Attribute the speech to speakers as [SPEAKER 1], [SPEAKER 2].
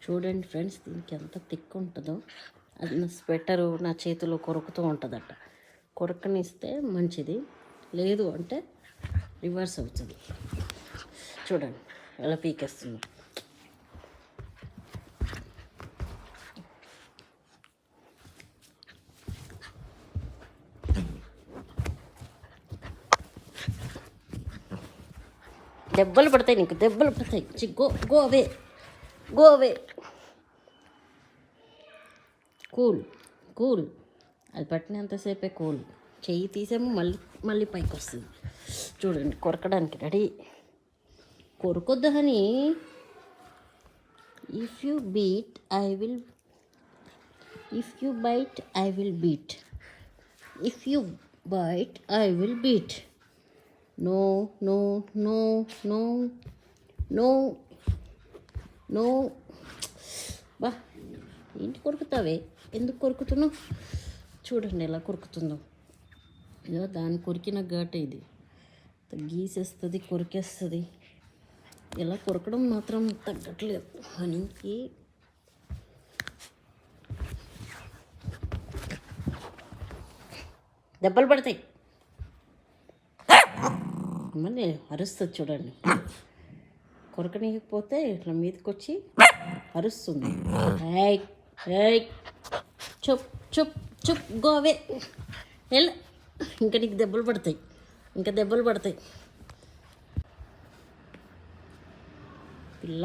[SPEAKER 1] చూడండి ఫ్రెండ్స్, దీనికి ఎంత థిక్ ఉంటుందో. అది నా స్వెటరు నా చేతిలో కొరుకుతూ ఉంటుందట. కొరకనిస్తే మంచిది, లేదు అంటే రివర్స్ అవుతుంది. చూడండి ఎలా పీకేస్తుంది. దెబ్బలు పడతాయి, నీకు దెబ్బలు పడతాయి. Go go away, go away. Cool cool, అది పట్టినంతసేపే కూల్. చెయ్యి తీసేమో మళ్ళీ మళ్ళీ పైకి వస్తుంది. చూడండి కొరకడానికి రెడీ. కొరకొద్దు అని. If you beat I will, if you bite I will beat, if you bite I will beat. No no no no no no. బా, ఏంటి కొరుకుతావే? ఎందుకు కొరుకుతున్నావు? చూడండి ఎలా కొరుకుతుందో. ఇదో దాన్ని కొరికిన ఘాట ఇది. గీసేస్తుంది, కొరికేస్తుంది. ఇలా కొరకడం మాత్రం తగ్గట్లేదు హనీకి. దెబ్బలు పడతాయి, మళ్ళీ అరుస్తుంది. చూడండి, కొరకనీయకపోతే ఇట్లా మీదకి వచ్చి అరుస్తుంది. ఏయ్ ఏయ్, చుప్ చుప్ చుప్, గోవే. ఎలా ఇంకా నీకు దెబ్బలు పడతాయి, ఇంకా దెబ్బలు పడతాయి. పిల్ల